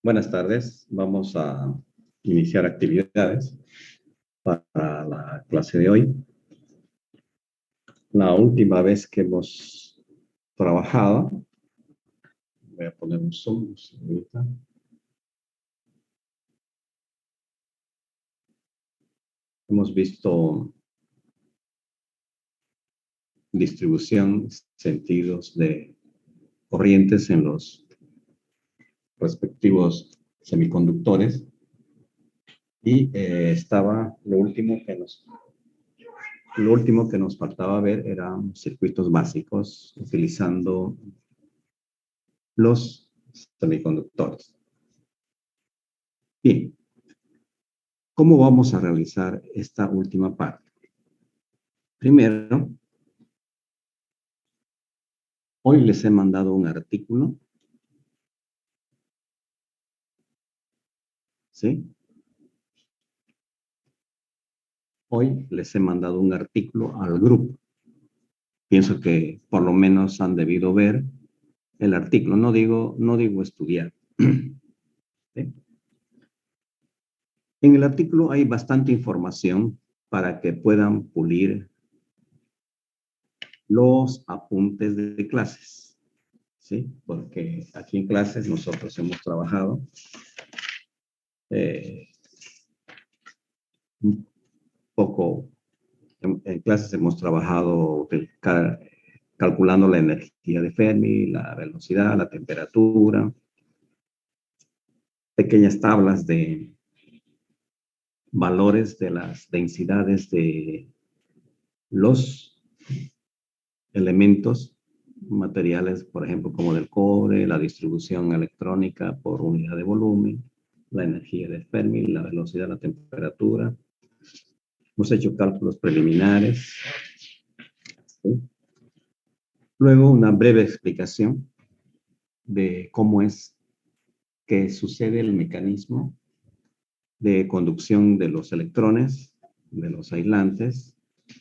Buenas tardes. Vamos a iniciar actividades para la clase de hoy. La última vez que hemos trabajado, voy a poner un zoom ahorita. Hemos visto distribución, sentidos de corrientes en los respectivos semiconductores. Y estaba lo último que nos faltaba ver eran circuitos básicos utilizando los semiconductores. Bien, ¿cómo vamos a realizar esta última parte? Primero, hoy les he mandado un artículo, ¿sí? Hoy les he mandado un artículo al grupo. Pienso que por lo menos han debido ver el artículo. No digo estudiar. ¿Sí? En el artículo hay bastante información para que puedan pulir los apuntes de clases, ¿sí? Porque aquí en clases nosotros hemos trabajado un poco, en clases hemos trabajado calculando la energía de Fermi, la velocidad, la temperatura, pequeñas tablas de valores de las densidades de los elementos materiales, por ejemplo, como del cobre, la distribución electrónica por unidad de volumen, la energía de Fermi, la velocidad, la temperatura. Hemos hecho cálculos preliminares. ¿Sí? Luego, una breve explicación de cómo es que sucede el mecanismo de conducción de los electrones, de los aislantes,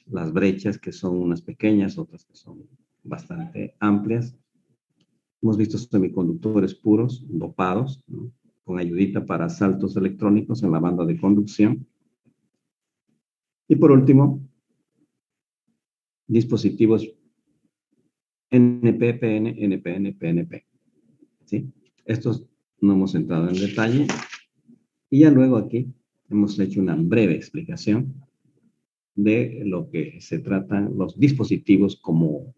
las brechas que son unas pequeñas, otras que son bastante amplias. Hemos visto semiconductores puros, dopados, ¿no? Con ayudita para saltos electrónicos en la banda de conducción. Y por último, dispositivos NP, PN, NPN, PNP. ¿Sí? Estos no hemos entrado en detalle. Y ya luego aquí hemos hecho una breve explicación de lo que se tratan los dispositivos como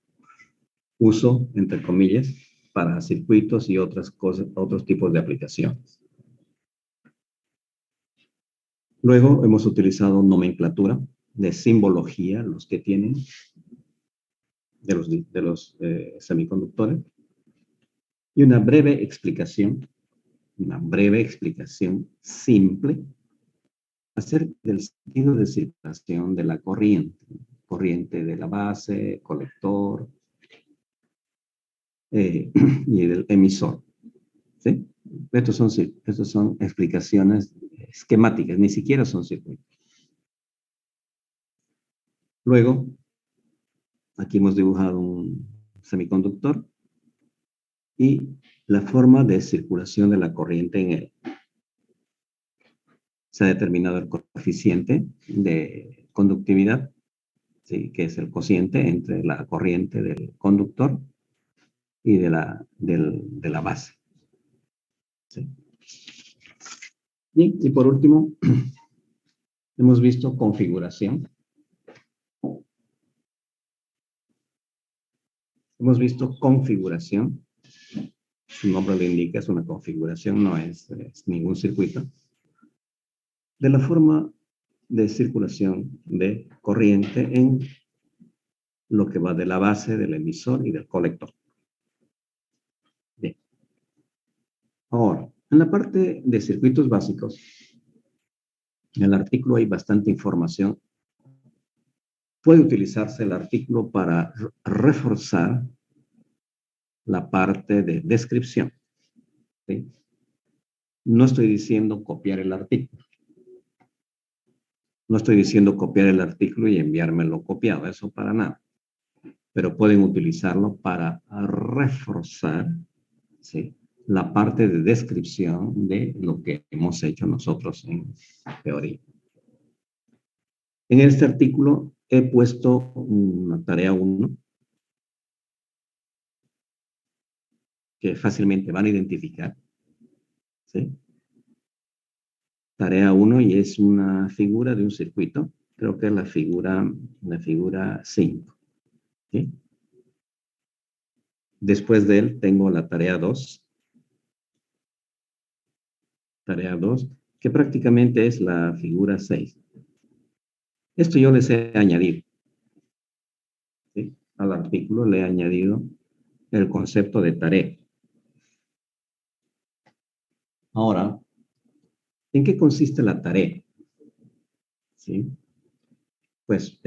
uso, entre comillas, para circuitos y otras cosas, otros tipos de aplicaciones. Luego hemos utilizado nomenclatura de simbología, los que tienen de los semiconductores, y una breve explicación simple acerca del sentido de circulación de la corriente de la base, colector y del emisor. ¿Sí? Estos son explicaciones esquemáticas, ni siquiera son circuitos. Luego, aquí hemos dibujado un semiconductor y la forma de circulación de la corriente en él. Se ha determinado el coeficiente de conductividad, ¿sí? Que es el cociente entre la corriente del conductor y de la base. ¿Sí? Y por último, hemos visto configuración. Hemos visto configuración. Su nombre lo indica, es una configuración, no es ningún circuito. De la forma de circulación de corriente en lo que va de la base, del emisor y del colector. Bien. Ahora, en la parte de circuitos básicos, en el artículo hay bastante información. Puede utilizarse el artículo para reforzar la parte de descripción. ¿Sí? No estoy diciendo copiar el artículo. No estoy diciendo copiar el artículo y enviármelo copiado, eso para nada. Pero pueden utilizarlo para reforzar, ¿sí?, la parte de descripción de lo que hemos hecho nosotros en teoría. En este artículo he puesto una tarea 1 que fácilmente van a identificar, ¿sí? Tarea 1 y es una figura de un circuito. Creo que es la figura 5. ¿Sí? Después de él tengo la tarea 2. Tarea 2, que prácticamente es la figura 6. Esto yo les he añadido, ¿sí? Al artículo le he añadido el concepto de tarea. Ahora, ¿en qué consiste la tarea? ¿Sí? Pues,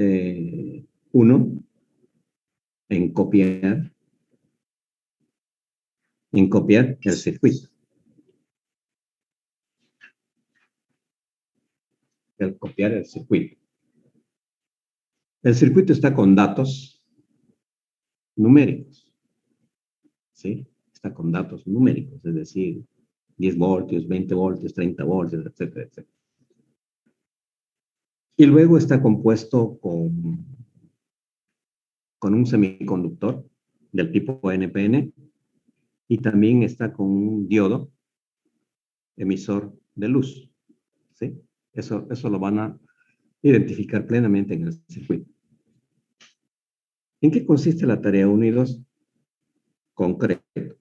uno, en copiar el circuito. El copiar el circuito. El circuito está con datos numéricos, ¿sí? Está con datos numéricos, es decir, 10 voltios, 20 voltios, 30 voltios, etcétera, etcétera. Y luego está compuesto con un semiconductor del tipo NPN y también está con un diodo emisor de luz, ¿sí? Eso lo van a identificar plenamente en el circuito. ¿En qué consiste la tarea 1 y 2? Concreto.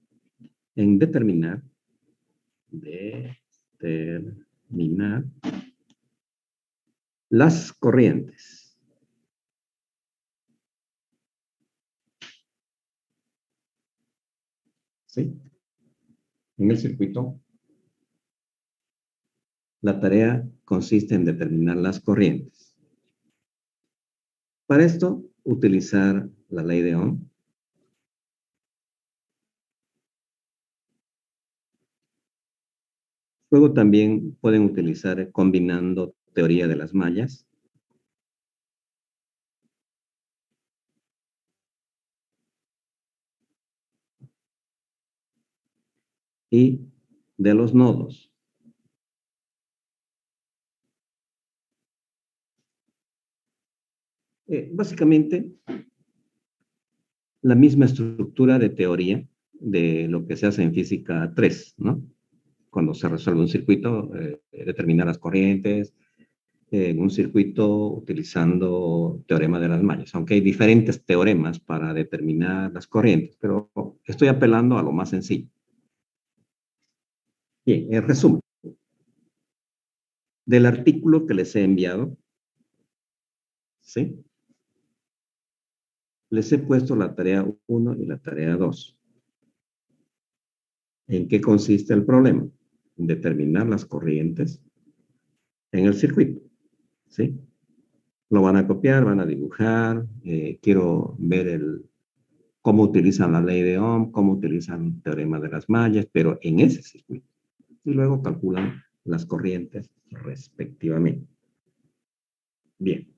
En determinar las corrientes. ¿Sí? En el circuito, la tarea consiste en determinar las corrientes. Para esto, utilizar la ley de Ohm. Luego también pueden utilizar combinando teoría de las mallas. Y de los nodos. Básicamente, la misma estructura de teoría de lo que se hace en física 3, ¿no? Cuando se resuelve un circuito, determinar las corrientes en un circuito utilizando teorema de las mallas, aunque hay diferentes teoremas para determinar las corrientes, pero estoy apelando a lo más sencillo. Bien, en resumen, del artículo que les he enviado, ¿sí? Les he puesto la tarea 1 y la tarea 2. ¿En qué consiste el problema? En determinar las corrientes en el circuito, ¿sí? Lo van a copiar, van a dibujar, quiero ver cómo utilizan la ley de Ohm, cómo utilizan el teorema de las mallas, pero en ese circuito. Y luego calculan las corrientes respectivamente. Bien.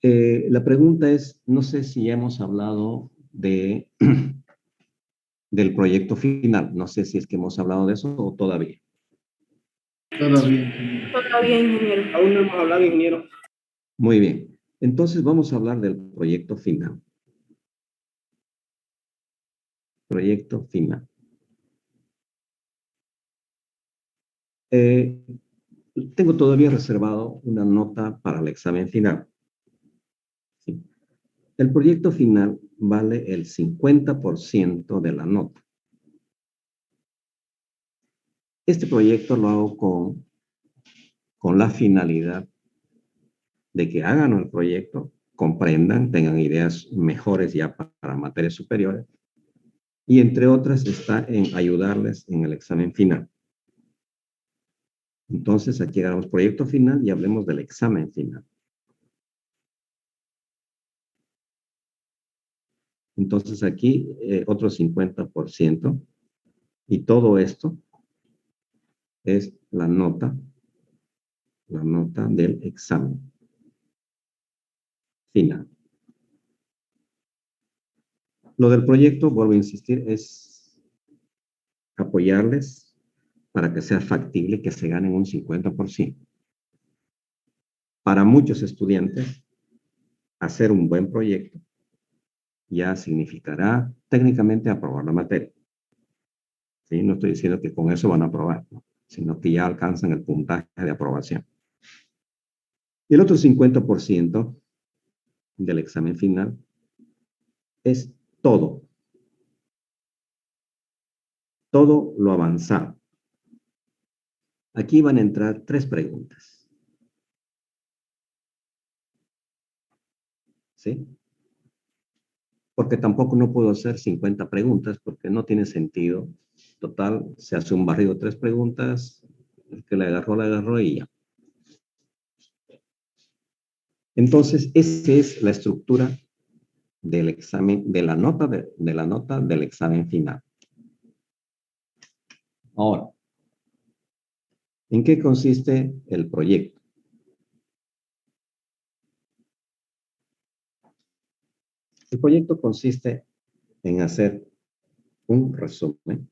La pregunta es, no sé si hemos hablado del proyecto final. No sé si es que hemos hablado de eso o todavía. Todavía, ingeniero. Aún no hemos hablado, ingeniero. Muy bien. Entonces vamos a hablar del proyecto final. Proyecto final. Tengo todavía reservado una nota para el examen final. ¿Sí? El proyecto final vale el 50% de la nota. Este proyecto lo hago con la finalidad de que hagan el proyecto, comprendan, tengan ideas mejores ya para materias superiores, y entre otras está en ayudarles en el examen final. Entonces, aquí hagamos proyecto final y hablemos del examen final. Entonces, aquí otro 50%, y todo esto es la nota del examen final. Lo del proyecto, vuelvo a insistir, es apoyarles para que sea factible que se ganen un 50%. Para muchos estudiantes, hacer un buen proyecto ya significará técnicamente aprobar la materia. ¿Sí? No estoy diciendo que con eso van a aprobar, ¿no? Sino que ya alcanzan el puntaje de aprobación. Y el otro 50% del examen final es todo lo avanzado. Aquí van a entrar 3 preguntas. ¿Sí? Porque tampoco no puedo hacer 50 preguntas porque no tiene sentido. Total, se hace un barrido de 3 preguntas, el que la agarró y ya. Entonces, esa es la estructura del examen, de la nota del examen final. Ahora, ¿en qué consiste el proyecto? El proyecto consiste en hacer un resumen,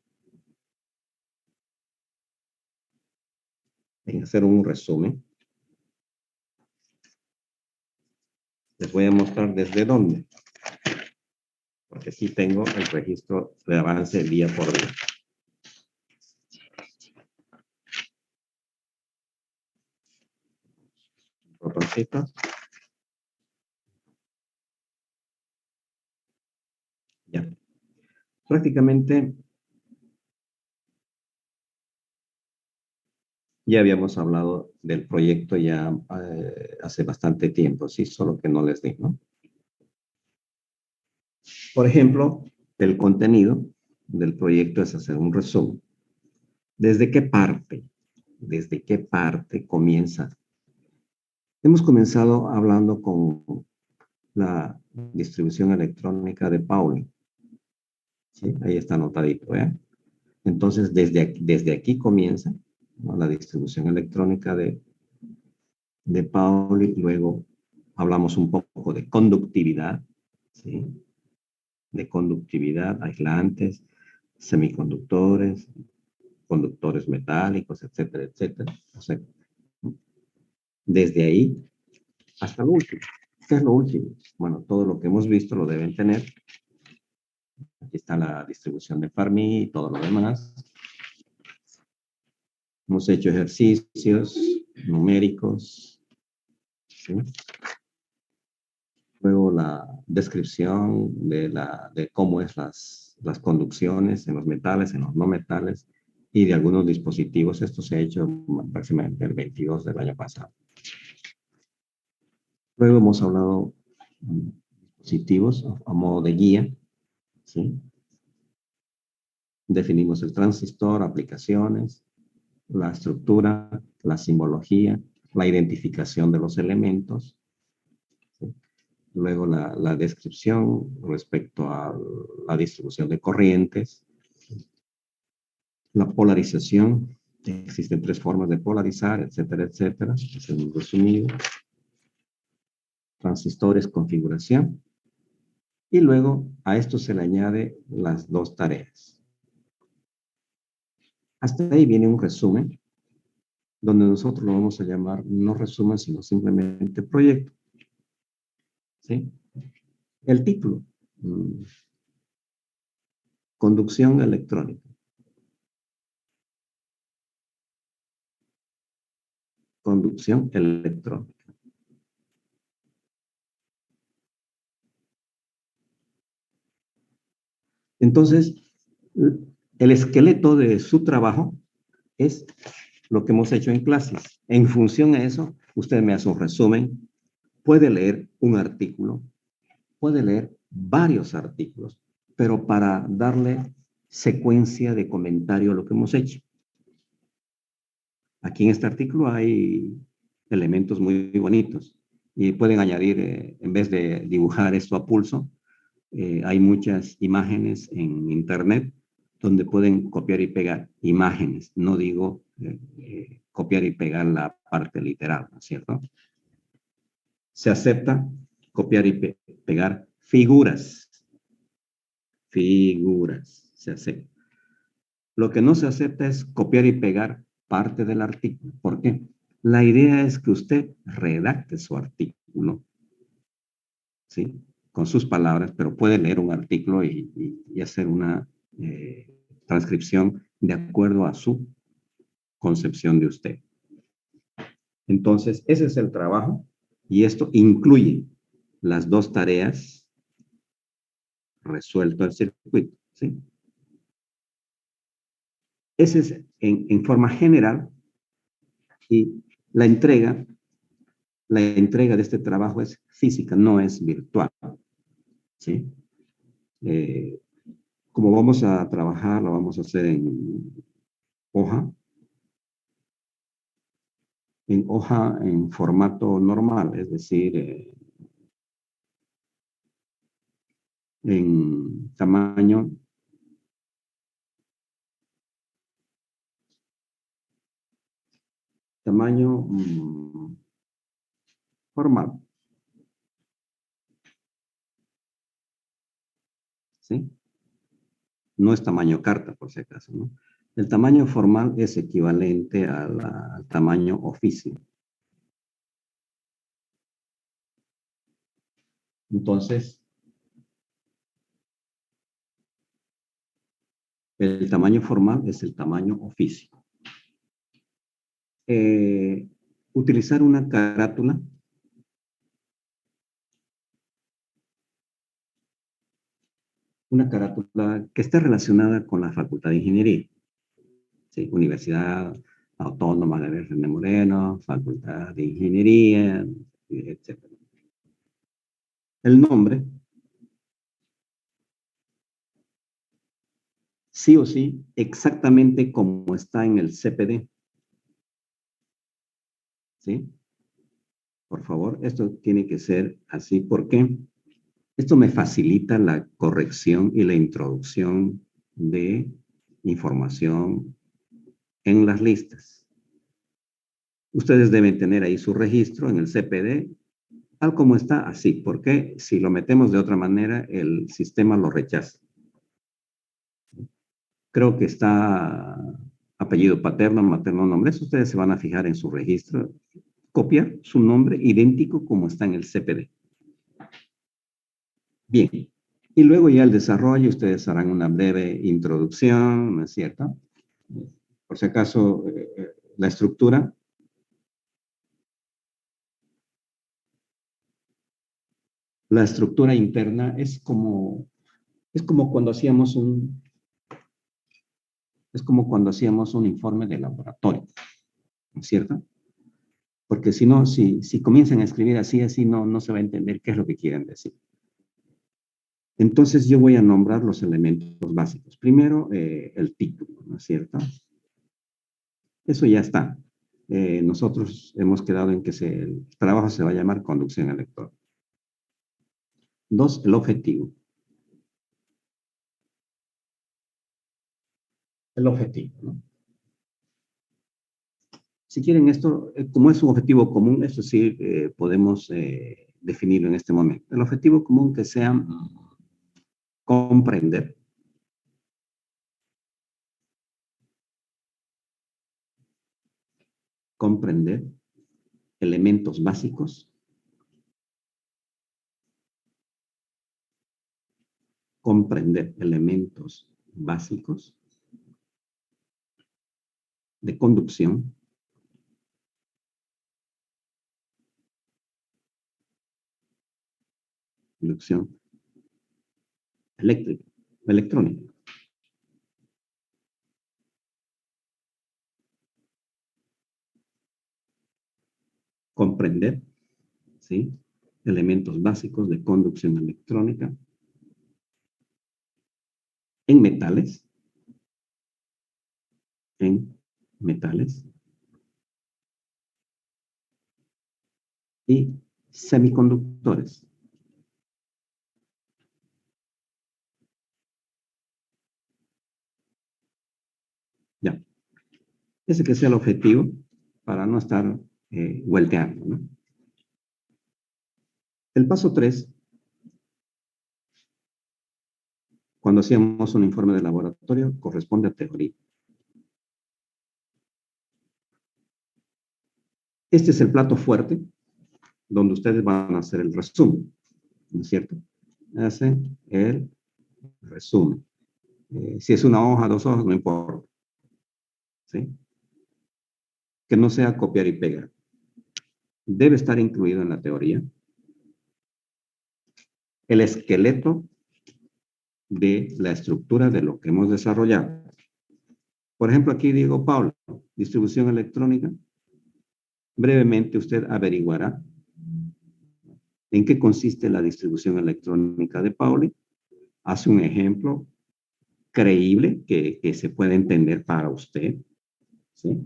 Les voy a mostrar desde dónde, porque aquí tengo el registro de avance día por día. Botoncito. Ya. Prácticamente ya habíamos hablado del proyecto ya hace bastante tiempo, sí, solo que no les di, ¿no? Por ejemplo, el contenido del proyecto es hacer un resumen. ¿Desde qué parte? ¿Desde qué parte comienza? Hemos comenzado hablando con la distribución electrónica de Pauli. ¿Sí? Ahí está anotadito, ¿eh? Entonces, desde aquí comienza, ¿no?, la distribución electrónica de Pauli. Luego hablamos un poco de conductividad, ¿sí? De conductividad, aislantes, semiconductores, conductores metálicos, etcétera, etcétera. O sea, desde ahí hasta lo último. ¿Qué es lo último? Bueno, todo lo que hemos visto lo deben tener. Aquí está la distribución de Fermi y todo lo demás. Hemos hecho ejercicios numéricos, ¿sí? Luego la descripción de cómo es las conducciones en los metales, en los no metales y de algunos dispositivos. Esto se ha hecho aproximadamente el 22 del año pasado. Luego hemos hablado de dispositivos a modo de guía, ¿sí? Definimos el transistor, aplicaciones, la estructura, la simbología, la identificación de los elementos, ¿sí? Luego la descripción respecto a la distribución de corrientes, la polarización, existen 3 formas de polarizar, etcétera, etcétera, es un resumido. Transistores, configuración, y luego a esto se le añade las 2 tareas. Hasta ahí viene un resumen, donde nosotros lo vamos a llamar no resumen, sino simplemente proyecto. ¿Sí? El título, conducción electrónica. Conducción electrónica. Entonces, el esqueleto de su trabajo es lo que hemos hecho en clases. En función a eso, usted me hace un resumen, puede leer un artículo, puede leer varios artículos, pero para darle secuencia de comentario a lo que hemos hecho. Aquí en este artículo hay elementos muy bonitos y pueden añadir, en vez de dibujar esto a pulso, hay muchas imágenes en internet donde pueden copiar y pegar imágenes. No digo copiar y pegar la parte literal, ¿no es cierto? Se acepta copiar y pegar figuras. Figuras, se acepta. Lo que no se acepta es copiar y pegar parte del artículo. ¿Por qué? La idea es que usted redacte su artículo, ¿sí? Con sus palabras, pero puede leer un artículo y hacer una transcripción de acuerdo a su concepción de usted. Entonces, ese es el trabajo y esto incluye las dos tareas resuelto el circuito, ¿sí? Ese es en forma general y la entrega de este trabajo es física, no es virtual, ¿sí? Eh, como vamos a trabajar, lo vamos a hacer hoja, en formato normal, es decir, en tamaño formal, ¿sí? No es tamaño carta, por si acaso, ¿no? El tamaño formal es equivalente al tamaño oficio. Entonces, el tamaño formal es el tamaño oficio. Utilizar una carátula que esté relacionada con la Facultad de Ingeniería. ¿Sí? Universidad Autónoma de René Moreno, Facultad de Ingeniería, etc. El nombre, sí o sí, exactamente como está en el CPD. ¿Sí? Por favor, esto tiene que ser así. ¿Por qué? Esto me facilita la corrección y la introducción de información en las listas. Ustedes deben tener ahí su registro en el CPD, tal como está, así, porque si lo metemos de otra manera, el sistema lo rechaza. Creo que está apellido paterno, materno, nombre. Eso ustedes se van a fijar en su registro. Copiar su nombre idéntico como está en el CPD. Bien. Y luego ya el desarrollo, ustedes harán una breve introducción, ¿no es cierto? Por si acaso, la estructura. La estructura interna es como cuando hacíamos un informe de laboratorio, ¿no es cierto? Porque si no, si comienzan a escribir así, no se va a entender qué es lo que quieren decir. Entonces yo voy a nombrar los elementos básicos. Primero, el título, ¿no es cierto? Eso ya está. Nosotros hemos quedado en que el trabajo se va a llamar conducción electrónica. 2, el objetivo. El objetivo, ¿no? Si quieren esto, como es un objetivo común, eso sí podemos definirlo en este momento. El objetivo común que sea comprender, comprender elementos básicos, comprender elementos básicos de conducción, conducción eléctrica, electrónica. Comprender, ¿sí? Elementos básicos de conducción electrónica en metales, en metales y semiconductores. Ya. Ese que sea el objetivo para no estar vuelteando, ¿no? El paso 3, cuando hacíamos un informe de laboratorio, corresponde a teoría. Este es el plato fuerte, donde ustedes van a hacer el resumen, ¿no es cierto? Hacen el resumen. Si es una hoja, 2 hojas, no importa, ¿sí? Que no sea copiar y pegar. Debe estar incluido en la teoría el esqueleto de la estructura de lo que hemos desarrollado. Por ejemplo, aquí digo, Paula, distribución electrónica. Brevemente usted averiguará en qué consiste la distribución electrónica de Pauli. Hace un ejemplo creíble que se puede entender para usted, ¿sí?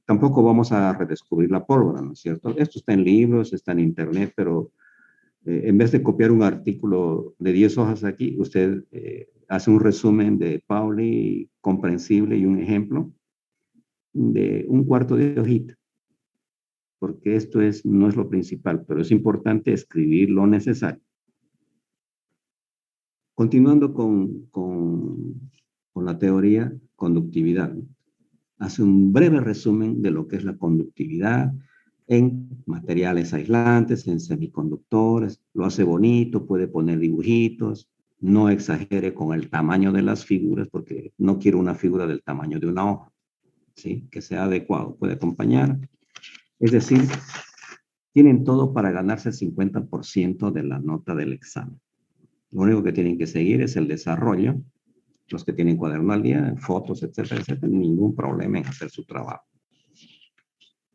Tampoco vamos a redescubrir la pólvora, ¿no es cierto? Esto está en libros, está en internet, pero en vez de copiar un artículo de 10 hojas aquí, usted hace un resumen de Pauli comprensible y un ejemplo de un cuarto de hojita, porque esto no es lo principal, pero es importante escribir lo necesario. Continuando con la teoría conductividad, ¿no? Hace un breve resumen de lo que es la conductividad en materiales aislantes, en semiconductores, lo hace bonito, puede poner dibujitos, no exagere con el tamaño de las figuras, porque no quiero una figura del tamaño de una hoja, ¿sí? Que sea adecuado, puede acompañar. Es decir, tienen todo para ganarse el 50% de la nota del examen. Lo único que tienen que seguir es el desarrollo. Los que tienen cuaderno al día, fotos, etcétera, etcétera, ningún problema en hacer su trabajo.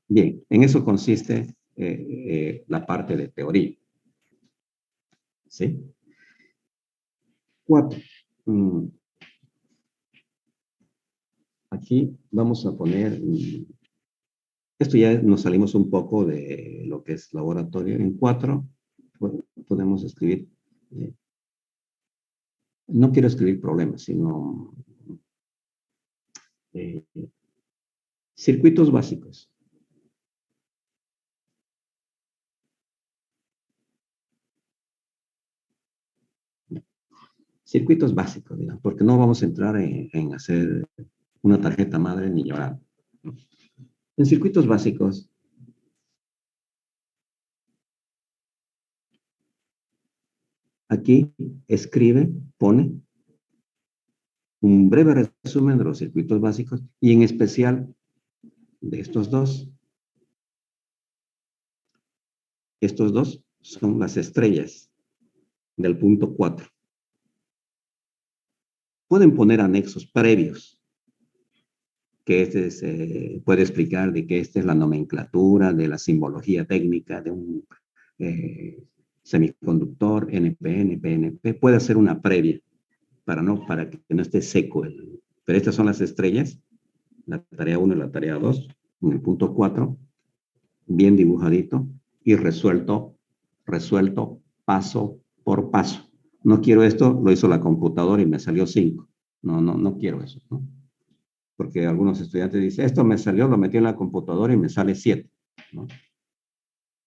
Bien, en eso consiste la parte de teoría. ¿Sí? 4. Aquí vamos a poner, esto ya nos salimos un poco de lo que es laboratorio. En 4 podemos escribir, no quiero escribir problemas, sino circuitos básicos. Circuitos básicos, digamos, porque no vamos a entrar en hacer una tarjeta madre ni llorar. En circuitos básicos, aquí escribe, pone un breve resumen de los circuitos básicos y en especial de estos dos. Estos dos son las estrellas del punto 4. Pueden poner anexos previos, que se puede explicar de que esta es la nomenclatura de la simbología técnica de un semiconductor, NPN, PNP. Puede hacer una previa para que no esté seco. Pero estas son las estrellas, la tarea 1 y la tarea 2, en el punto 4, bien dibujadito y resuelto paso por paso. No quiero esto, lo hizo la computadora y me salió 5. No quiero eso, ¿no? Porque algunos estudiantes dicen, esto me salió, lo metí en la computadora y me sale 7, ¿no?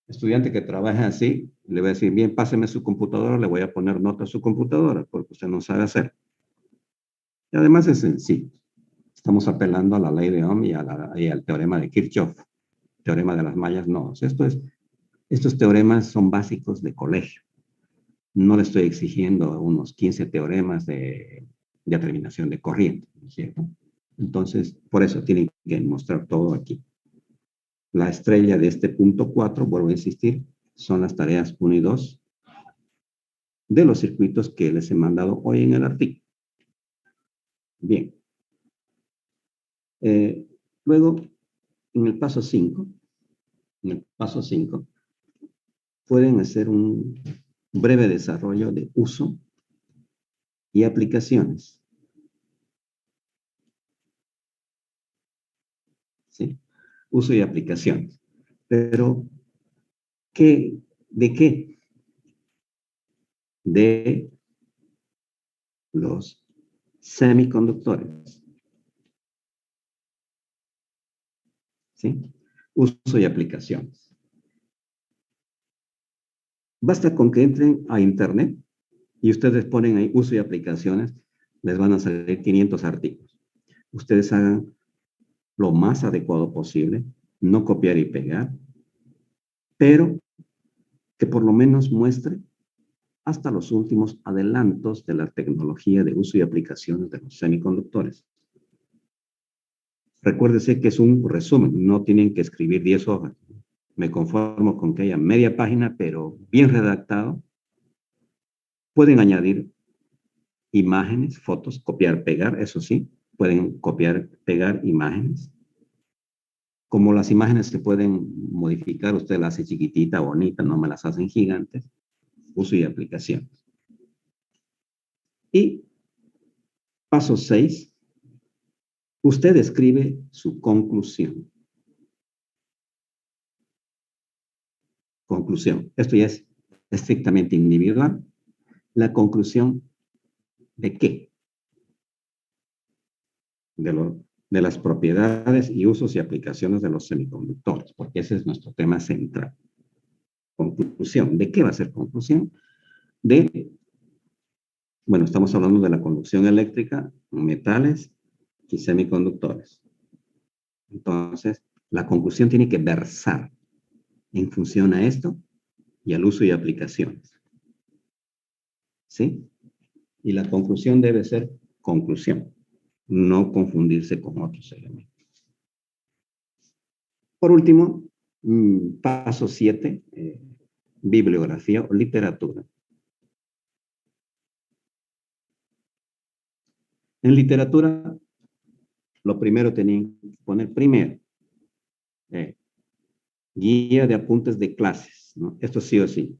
Estudiante que trabaja así, le voy a decir, bien, páseme su computadora, le voy a poner nota a su computadora, porque usted no sabe hacer. Y además es sencillo. Estamos apelando a la ley de Ohm y al teorema de Kirchhoff. Teorema de las mallas, no. Estos teoremas son básicos de colegio. No le estoy exigiendo unos 15 teoremas de determinación de corriente, ¿no es cierto? Entonces, por eso tienen que mostrar todo aquí. La estrella de este punto 4, vuelvo a insistir, son las tareas 1 y 2 de los circuitos que les he mandado hoy en el artículo. Bien. Luego, en el paso 5, pueden hacer un breve desarrollo de uso y aplicaciones. ¿Sí? Uso y aplicaciones. Pero, ¿de qué? De los semiconductores. ¿Sí? Uso y aplicaciones. Basta con que entren a internet y ustedes ponen ahí uso y aplicaciones, les van a salir 500 artículos. Ustedes hagan lo más adecuado posible, no copiar y pegar, pero que por lo menos muestre hasta los últimos adelantos de la tecnología de uso y aplicaciones de los semiconductores. Recuérdese que es un resumen, no tienen que escribir 10 hojas. Me conformo con que haya media página, pero bien redactado. Pueden añadir imágenes, fotos, copiar, pegar, eso sí, pueden copiar, pegar imágenes. Como las imágenes se pueden modificar, usted las hace chiquitita, bonita, no me las hacen gigantes. Uso y aplicaciones. Y paso 6, usted escribe su conclusión. Conclusión. Esto ya es estrictamente individual. La conclusión ¿de qué? De las propiedades y usos y aplicaciones de los semiconductores, porque ese es nuestro tema central. Conclusión. ¿De qué va a ser conclusión? Bueno, estamos hablando de la conducción eléctrica, metales y semiconductores. Entonces, la conclusión tiene que versar en función a esto y al uso y aplicaciones. ¿Sí? Y la conclusión debe ser conclusión, no confundirse con otros elementos. Por último, paso 7, bibliografía o literatura. En literatura, lo primero tenían que poner primero, guía de apuntes de clases, ¿no? Esto sí o sí.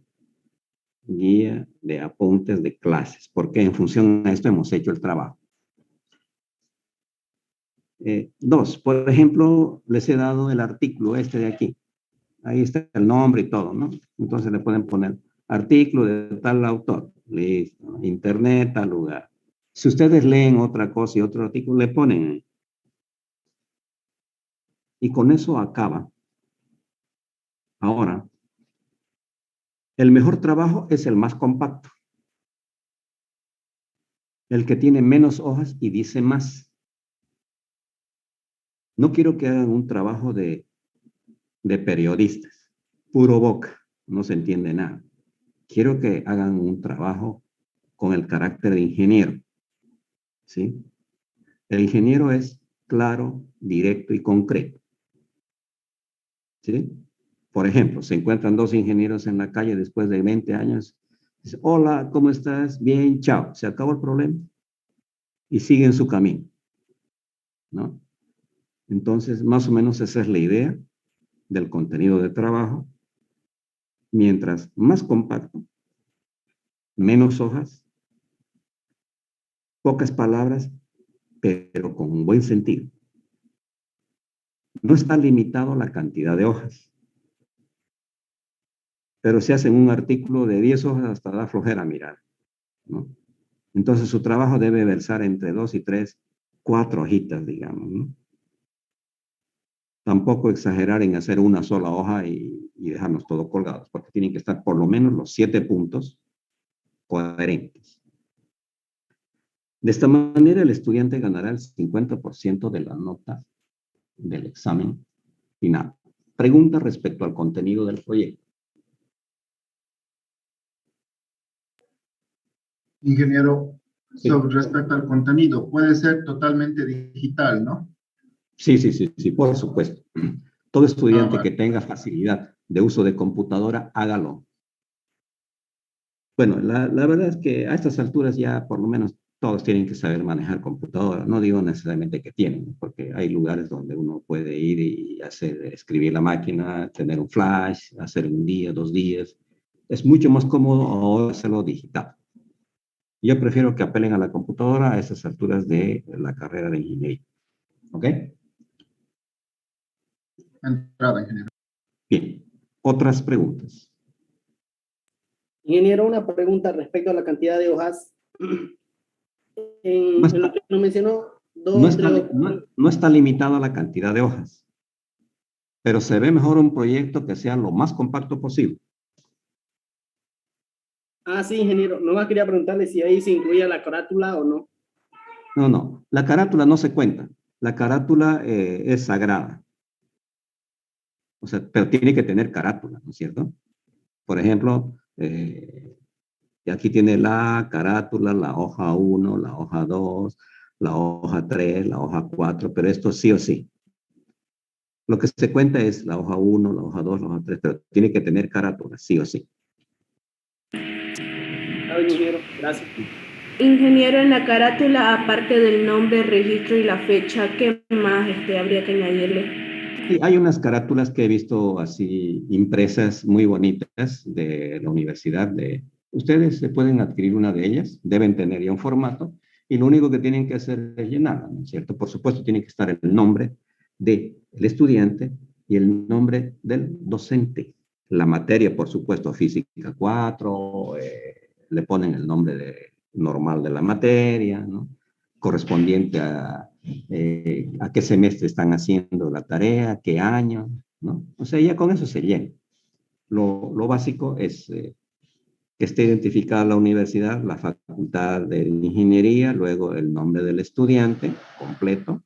Guía de apuntes de clases, porque en función a esto hemos hecho el trabajo. 2, por ejemplo, les he dado el artículo este de aquí. Ahí está el nombre y todo, ¿no? Entonces le pueden poner artículo de tal autor. Listo. Internet, tal lugar. Si ustedes leen otra cosa y otro artículo, le ponen ahí. Y con eso acaba. Ahora, el mejor trabajo es el más compacto. El que tiene menos hojas y dice más. No quiero que hagan un trabajo de periodistas. Puro boca. No se entiende nada. Quiero que hagan un trabajo con el carácter de ingeniero. ¿Sí? El ingeniero es claro, directo y concreto. ¿Sí? Por ejemplo, se encuentran dos ingenieros en la calle después de 20 años. Dice, hola, ¿cómo estás? Bien, chao. Se acabó el problema. Y siguen su camino. ¿No? Entonces, más o menos esa es la idea del contenido de trabajo. Mientras más compacto, menos hojas, pocas palabras, pero con un buen sentido. No está limitado la cantidad de hojas. Pero si hacen un artículo de 10 hojas, hasta da flojera mirar, ¿no? Entonces su trabajo debe versar entre 2 y 3, 4 hojitas, digamos, ¿no? Tampoco exagerar en hacer una sola hoja y dejarnos todo colgados, porque tienen que estar por lo menos los 7 puntos coherentes. De esta manera, el estudiante ganará el 50% de la nota del examen final. Pregunta respecto al contenido del proyecto. Ingeniero, Sí. sobre respecto al contenido, puede ser totalmente digital, ¿no? Sí, por supuesto. Todo estudiante Vale. que tenga facilidad de uso de computadora, hágalo. Bueno, la verdad es que a estas alturas ya por lo menos todos tienen que saber manejar computadora. No digo necesariamente que tienen, porque hay lugares donde uno puede ir y escribir la máquina, tener un flash, hacer un día, 2 días. Es mucho más cómodo ahora hacerlo digital. Yo prefiero que apelen a la computadora a estas alturas de la carrera de ingeniería. ¿Ok? Entrada, ingeniero. Bien. Otras preguntas. Ingeniero, una pregunta respecto a la cantidad de hojas. En lo que nos mencionó, no está limitado a la cantidad de hojas, pero se ve mejor un proyecto que sea lo más compacto posible. Ah, sí, ingeniero. Nomás quería preguntarle si ahí se incluía la carátula o no. No, la carátula no se cuenta. La carátula es sagrada. O sea, pero tiene que tener carátula, ¿no es cierto? Por ejemplo, aquí tiene la carátula, la hoja 1, la hoja 2, la hoja 3, la hoja 4, pero esto sí o sí. Lo que se cuenta es la hoja 1, la hoja 2, la hoja 3, pero tiene que tener carátula, sí o sí. Ingeniero, gracias. Ingeniero, en la carátula, aparte del nombre, registro y la fecha, ¿qué más habría que añadirle? Sí, hay unas carátulas que he visto así impresas muy bonitas de la universidad. Ustedes se pueden adquirir una de ellas, deben tener ya un formato y lo único que tienen que hacer es llenarla, ¿no es cierto? Por supuesto, tiene que estar el nombre del estudiante y el nombre del docente. La materia, por supuesto, física 4, le ponen el nombre normal de la materia, ¿no? Correspondiente a qué semestre están haciendo la tarea, qué año, ¿no? O sea, ya con eso se llena. Lo básico es que esté identificada la universidad, la facultad de ingeniería, luego el nombre del estudiante completo,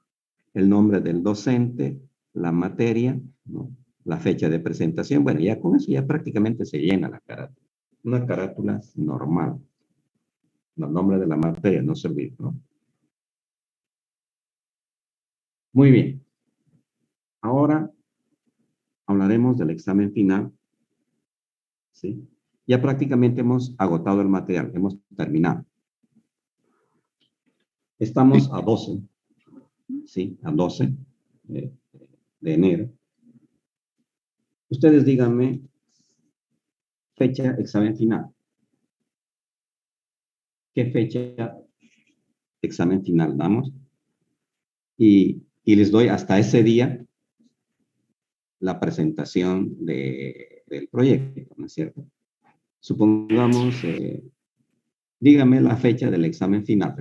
el nombre del docente, la materia, ¿no? La fecha de presentación. Bueno, ya con eso ya prácticamente se llena la carátula. Una carátula normal. El nombre de la materia, no se olvide, ¿no? Muy bien. Ahora hablaremos del examen final. ¿Sí? Ya prácticamente hemos agotado el material, hemos terminado. Estamos a 12, ¿sí? A 12 de enero. Ustedes díganme fecha examen final. ¿Qué fecha examen final damos? Y les doy hasta ese día la presentación del proyecto, ¿no es cierto? Supongamos, dígame la fecha del examen final.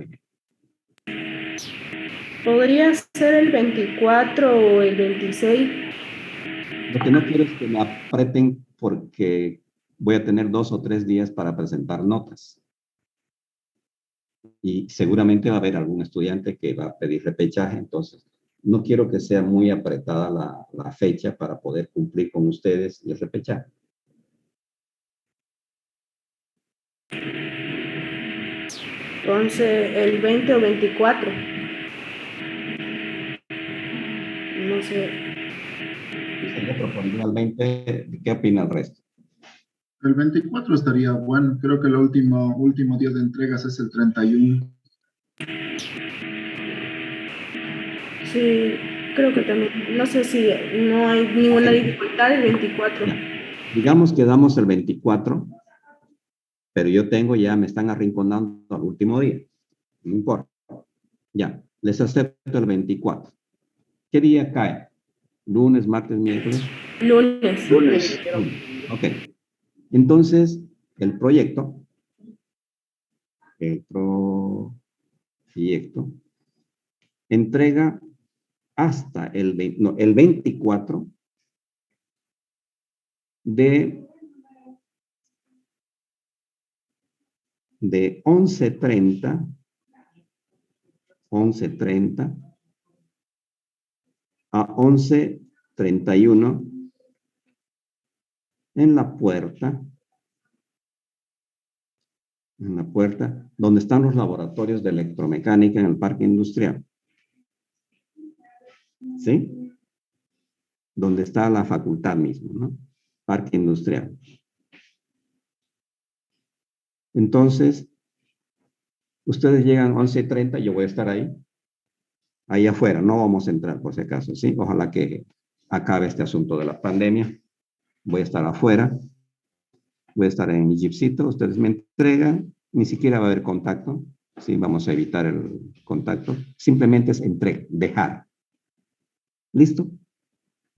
¿Podría ser el 24 o el 26? Lo que no quiero es que me apreten porque voy a tener 2 o 3 días para presentar notas. Y seguramente va a haber algún estudiante que va a pedir repechaje, entonces no quiero que sea muy apretada la fecha para poder cumplir con ustedes y el repechaje. Entonces, el 20 o 24. No sé. Yo propondría el 20, ¿qué opina el resto? El 24 estaría bueno. Creo que el último día de entregas es el 31. Sí, creo que también. No sé si no hay ninguna dificultad el 24. Digamos que damos el 24, pero yo me están arrinconando al último día. No importa. Ya, les acepto el 24. ¿Qué día cae? ¿Lunes, martes, miércoles? Lunes. Ok. Entonces, el proyecto entrega hasta el 24 de 11:30 a 11:31 en la puerta donde están los laboratorios de electromecánica en el parque industrial. ¿Sí? Donde está la facultad mismo, ¿no? Parque industrial. Entonces, ustedes llegan 11:30, yo voy a estar ahí afuera, no vamos a entrar por si acaso, ¿sí? Ojalá que acabe este asunto de la pandemia. Voy a estar afuera, voy a estar en mi jeepcito, ustedes me entregan, ni siquiera va a haber contacto, ¿sí? Vamos a evitar el contacto, simplemente es dejar. ¿Listo?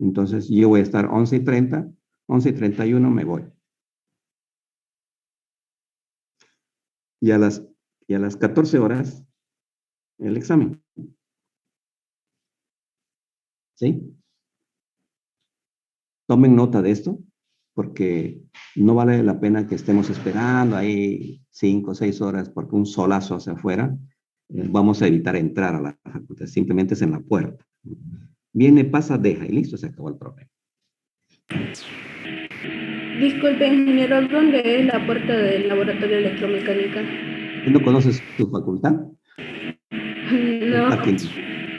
Entonces, yo voy a estar 11:30, 11:31 me voy. Y a las 14 horas, el examen. ¿Sí? Tomen nota de esto, porque no vale la pena que estemos esperando ahí 5 o 6 horas, porque un solazo hacia afuera, vamos a evitar entrar a la facultad, simplemente es en la puerta. Viene, pasa, deja, y listo, se acabó el problema. Disculpe, ingeniero, ¿dónde es la puerta del laboratorio de electromecánica? ¿Tú no conoces tu facultad? El No. parking.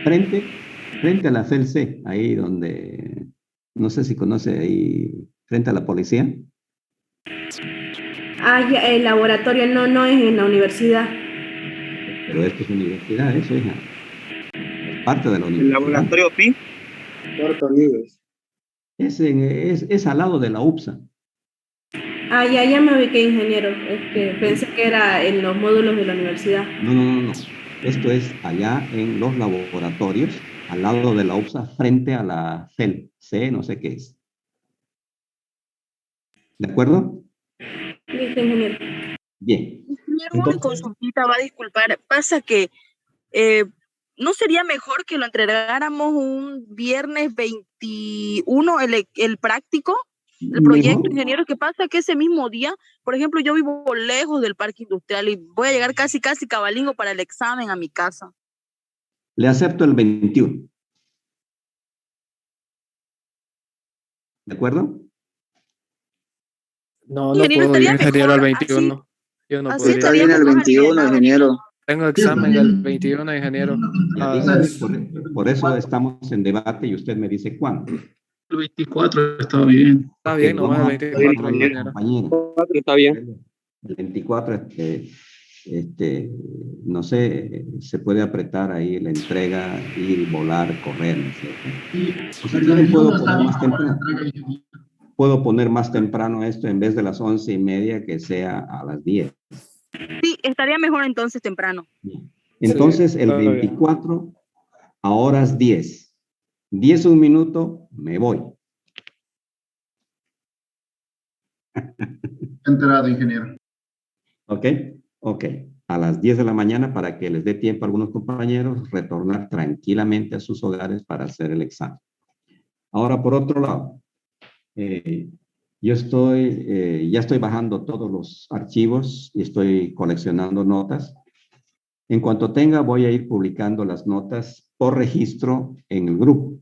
Frente a la FELC, ahí donde, no sé si conoce ahí, frente a la policía. Ah, ya, el laboratorio no es en la universidad. Pero esto es universidad, eso, hija. Es parte de la El universidad. laboratorio PI. Puerto Libres. Es al lado de la UPSA. Ah, ya me ubiqué, ingeniero. Pensé que era en los módulos de la universidad. No. Esto es allá en los laboratorios, al lado de la UPSA, frente a la FELC, no sé qué es. ¿De acuerdo? Listo, ingeniero. Bien. Ingeniero, una Entonces, consultita, va a disculpar. Pasa que ¿no sería mejor que lo entregáramos un viernes 21 el práctico, el proyecto, mejor, ingeniero? ¿Qué pasa? Que ese mismo día, por ejemplo, yo vivo lejos del parque industrial y voy a llegar casi cabalingo para el examen a mi casa. le acepto el 21. ¿De acuerdo? No Ingeniero, puedo ir, estaría ingeniero, mejor al así, 21. Yo no así Está podría. bien estaríamos el más 21, alivianados. ingeniero. Tengo Sí, está examen el bien. 21, ingeniero. Ya Ah, dije, Entonces, por eso estamos en debate y usted me dice cuándo. el 24 está bien. está Porque bien, nomás el vamos a 24, a la ingeniero. compañera. Está bien. El 24, no sé, se puede apretar ahí la entrega, ir, volar, correr, no sé. Y O si el quieren, 21 puedo está poner bien más para la temprano. entrega, ingeniero. Puedo poner más temprano esto en vez de las 11:30, que sea a las 10. Sí, estaría mejor entonces temprano. Entonces, Sí, el está bien. 24 a horas 10. 10 un minuto, me voy. Enterado, ingeniero. ¿Ok? Ok. A las 10 de la mañana para que les dé tiempo a algunos compañeros retornar tranquilamente a sus hogares para hacer el examen. Ahora, por otro lado, yo ya estoy bajando todos los archivos y estoy coleccionando notas. En cuanto tenga, voy a ir publicando las notas por registro en el grupo.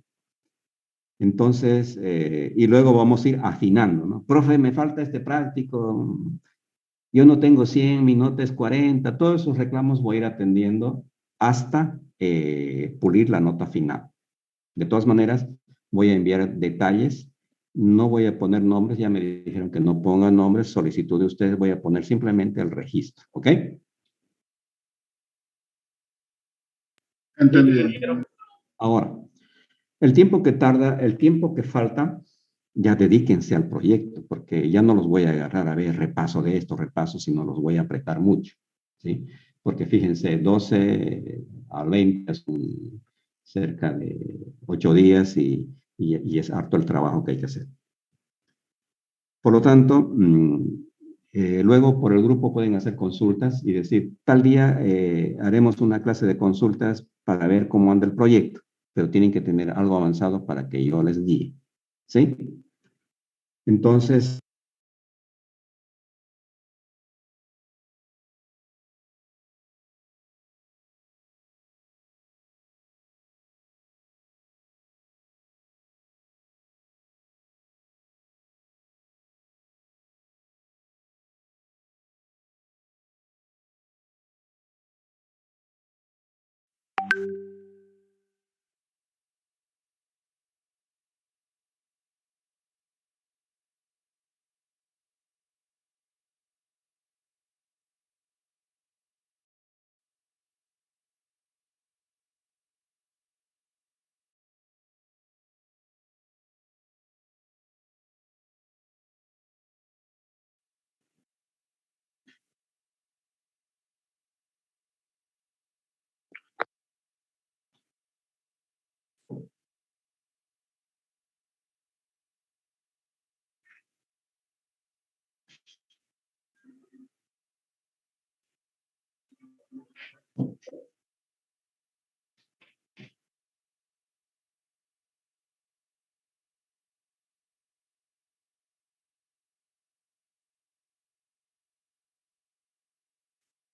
Entonces, y luego vamos a ir afinando, ¿no? Profe, me falta este práctico, yo no tengo 100, mi nota es 40, todos esos reclamos voy a ir atendiendo hasta pulir la nota final. De todas maneras, voy a enviar detalles, no voy a poner nombres, ya me dijeron que no ponga nombres, solicitud de ustedes, voy a poner simplemente el registro, ¿ok? Entendido. Ahora, el tiempo que tarda, el tiempo que falta, ya dedíquense al proyecto, porque ya no los voy a agarrar a ver repaso de esto, repaso, sino los voy a apretar mucho, ¿sí? Porque fíjense, 12 a 20 son cerca de 8 días y es harto el trabajo que hay que hacer. Por lo tanto, luego por el grupo pueden hacer consultas y decir, tal día haremos una clase de consultas para ver cómo anda el proyecto, pero tienen que tener algo avanzado para que yo les guíe, ¿sí? Entonces,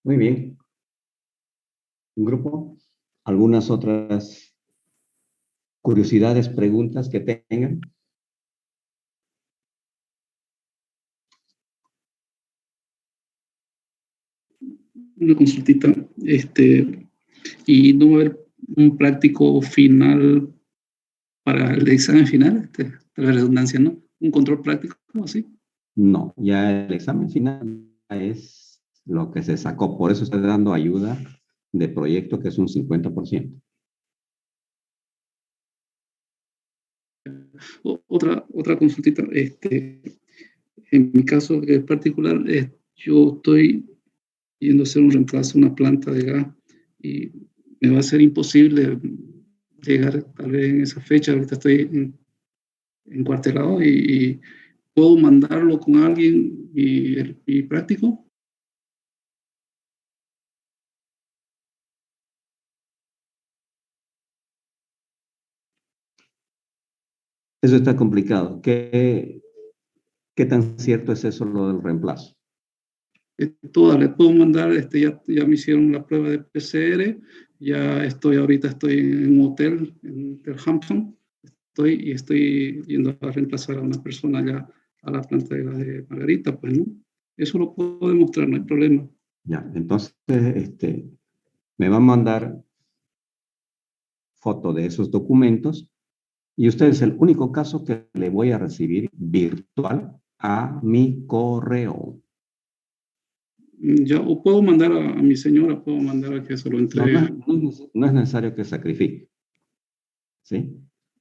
muy bien. Un grupo, algunas otras curiosidades, preguntas que tengan. una consultita, y no va a haber un práctico final para el examen final, la redundancia, ¿no? Un control práctico, así. No, ya el examen final es lo que se sacó. Por eso estoy dando ayuda de proyecto, que es un 50%. Otra consultita. En mi caso particular, yo estoy yendo a hacer un reemplazo a una planta de gas y me va a ser imposible llegar tal vez en esa fecha. Ahorita estoy encuartelado y puedo mandarlo con alguien y práctico. Eso está complicado. ¿Qué tan cierto es eso lo del reemplazo? Todas les puedo mandar, ya me hicieron la prueba de PCR, ahorita estoy en un hotel en Hampton, estoy yendo a reemplazar a una persona allá a la planta de Margarita, pues, ¿no? Eso lo puedo demostrar, no hay problema. Ya, entonces, me va a mandar foto de esos documentos y usted es el único caso que le voy a recibir virtual a mi correo. Ya, o puedo mandar a mi señora, puedo mandar a que se lo entregue. No es necesario que sacrifique. ¿Sí?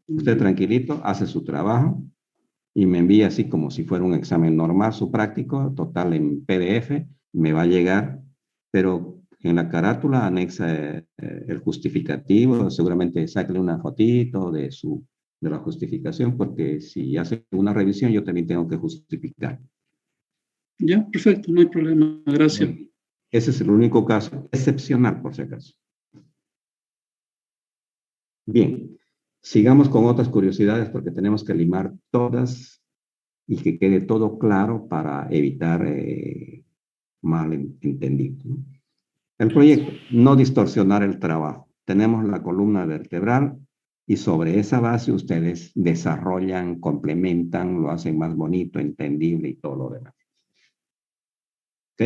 Usted tranquilito, hace su trabajo y me envía así como si fuera un examen normal, su práctico, total en PDF, me va a llegar, pero en la carátula anexa el justificativo, seguramente sáquele una fotito de la justificación, porque si hace una revisión yo también tengo que justificar. Ya, perfecto, no hay problema, gracias. Bueno, ese es el único caso, excepcional por si acaso. Bien, sigamos con otras curiosidades porque tenemos que limar todas y que quede todo claro para evitar malentendidos, ¿no? El proyecto, no distorsionar el trabajo. Tenemos la columna vertebral y sobre esa base ustedes desarrollan, complementan, lo hacen más bonito, entendible y todo lo demás. ¿Ok?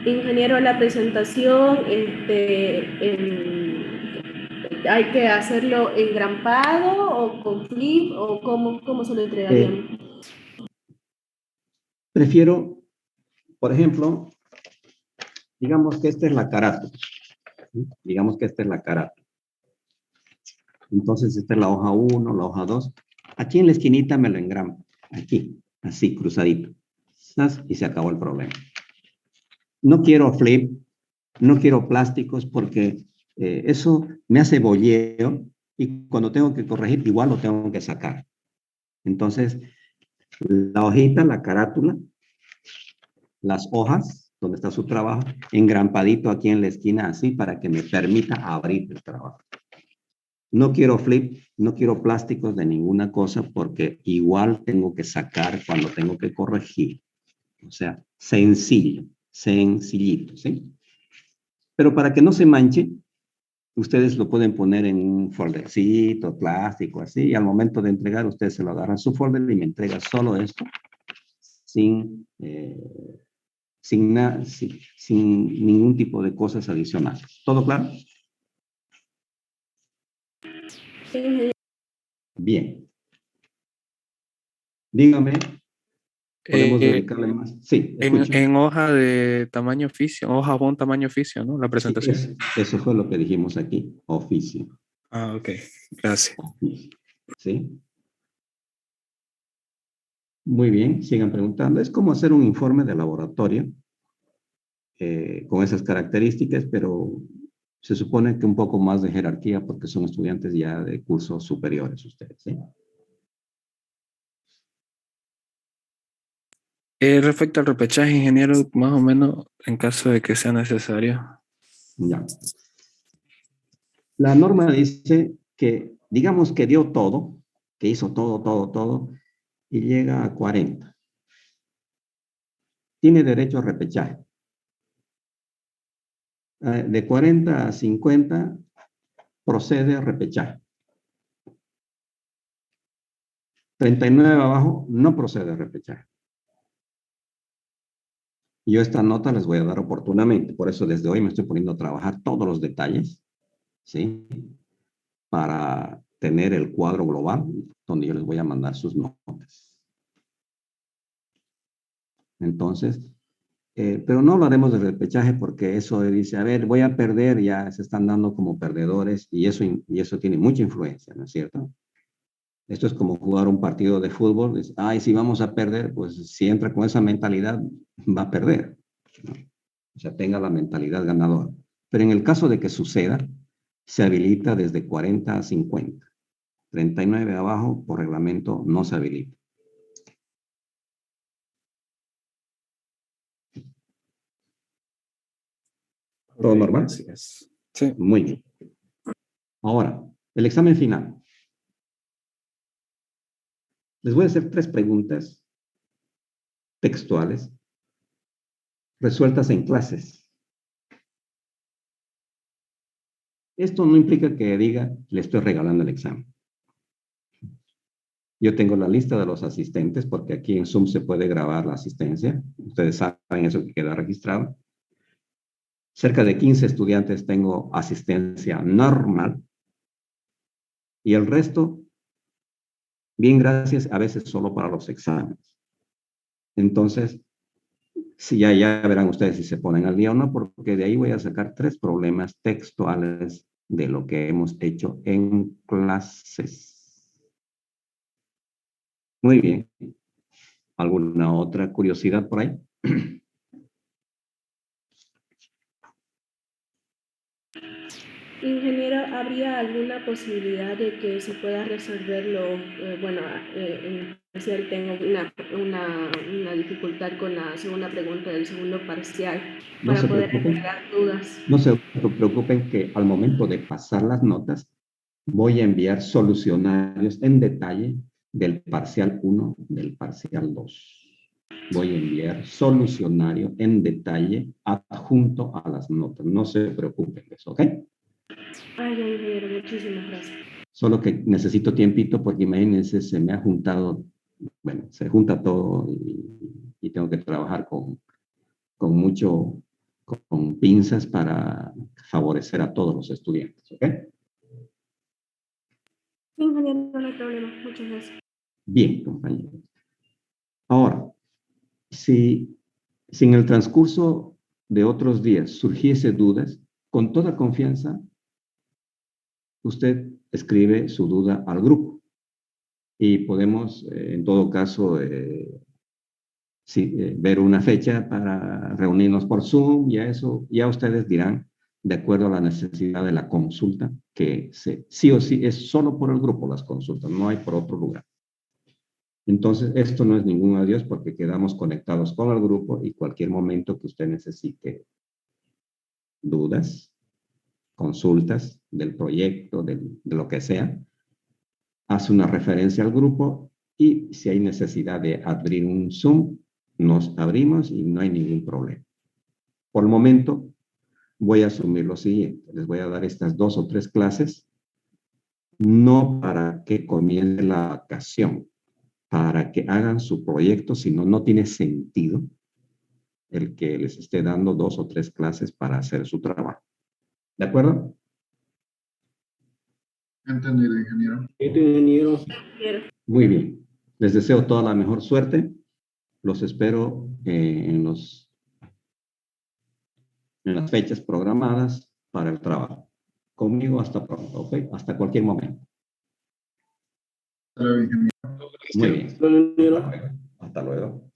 Ingeniero, la presentación, ¿hay que hacerlo engrampado o con flip o cómo se lo entregarían? Prefiero, por ejemplo, digamos que esta es la carátula. ¿Sí? Digamos que esta es la carátula. Entonces, esta es la hoja 1, la hoja 2. Aquí en la esquinita me lo engrampo. Aquí, así, cruzadito. Y se acabó el problema. No quiero flip, no quiero plásticos porque eso me hace bolleo y cuando tengo que corregir igual lo tengo que sacar. Entonces, la hojita, la carátula, las hojas, donde está su trabajo, engrampadito aquí en la esquina así para que me permita abrir el trabajo. No quiero flip, no quiero plásticos de ninguna cosa porque igual tengo que sacar cuando tengo que corregir. O sea, sencillo, sencillito, ¿sí? Pero para que no se manche, ustedes lo pueden poner en un foldercito, plástico, así, y al momento de entregar, ustedes se lo agarran su folder y me entrega solo esto, sin ningún tipo de cosas adicionales. ¿Todo claro? Bien. Dígame, ¿podemos dedicarle más? Sí, escucho. En hoja de tamaño oficio, hoja bon tamaño oficio, ¿no? La presentación. Sí, eso fue lo que dijimos aquí, oficio. Ah, ok, gracias. Oficio. ¿Sí? Muy bien, sigan preguntando. Es como hacer un informe de laboratorio con esas características, pero se supone que un poco más de jerarquía porque son estudiantes ya de cursos superiores ustedes, ¿sí? Respecto al repechaje, ingeniero, más o menos, en caso de que sea necesario. Ya. La norma dice que, digamos que dio todo, que hizo todo, y llega a 40. Tiene derecho a repechaje. De 40 a 50 procede a repechaje. 39 abajo no procede a repechaje. Yo esta nota les voy a dar oportunamente, por eso desde hoy me estoy poniendo a trabajar todos los detalles, ¿sí? Para tener el cuadro global donde yo les voy a mandar sus notas. Entonces, pero no hablaremos de repechaje porque eso dice, a ver, voy a perder, ya se están dando como perdedores y eso tiene mucha influencia, ¿no es cierto? Esto es como jugar un partido de fútbol, dice, ay, si vamos a perder, pues si entra con esa mentalidad, va a perder, ¿no? O sea, tenga la mentalidad ganadora. Pero en el caso de que suceda, se habilita desde 40 a 50. 39 abajo, por reglamento, no se habilita. ¿Todo normal? Gracias. Sí. Muy bien. Ahora, el examen final. Les voy a hacer 3 preguntas textuales resueltas en clases. Esto no implica que diga, le estoy regalando el examen. Yo tengo la lista de los asistentes, porque aquí en Zoom se puede grabar la asistencia. Ustedes saben eso que queda registrado. Cerca de 15 estudiantes tengo asistencia normal. Y el resto, bien gracias, a veces solo para los exámenes. Entonces, si ya verán ustedes si se ponen al día o no, porque de ahí voy a sacar 3 problemas textuales de lo que hemos hecho en clases. Muy bien. ¿Alguna otra curiosidad por ahí? Ingeniero, ¿habría alguna posibilidad de que se pueda resolverlo? Bueno, en parcial tengo una dificultad con la segunda pregunta del segundo parcial No para se poder preocupen. aclarar dudas. No se preocupen que al momento de pasar las notas, voy a enviar solucionarios en detalle del parcial 1, del parcial 2. Voy a enviar solucionario en detalle adjunto a las notas. No se preocupen de eso, ¿ok? Ay, ingeniero, muchísimas gracias. Solo que necesito tiempito porque imagínense, se me ha juntado, bueno, se junta todo y tengo que trabajar con pinzas para favorecer a todos los estudiantes, ¿ok? Ingeniero, no hay problema. Muchas gracias. Bien, compañeros. Ahora, si en el transcurso de otros días surgiese dudas, con toda confianza, usted escribe su duda al grupo y podemos, en todo caso, ver una fecha para reunirnos por Zoom y a eso ya ustedes dirán, de acuerdo a la necesidad de la consulta, que sí o sí es solo por el grupo las consultas, no hay por otro lugar. Entonces, esto no es ningún adiós porque quedamos conectados con el grupo y cualquier momento que usted necesite dudas, consultas del proyecto, de lo que sea, hace una referencia al grupo y si hay necesidad de abrir un Zoom, nos abrimos y no hay ningún problema. Por el momento, voy a asumir lo siguiente. Les voy a dar estas 2 o 3 clases, no para que comience la vacación, para que hagan su proyecto, si no, no tiene sentido el que les esté dando 2 o 3 clases para hacer su trabajo. ¿De acuerdo? Entendido, ingeniero. Ingeniero. Muy bien. Les deseo toda la mejor suerte. Los espero en las fechas programadas para el trabajo. Conmigo hasta pronto, ¿ok? Hasta cualquier momento. Hasta luego, ingeniero. Muy bien. Ingeniero. Hasta luego.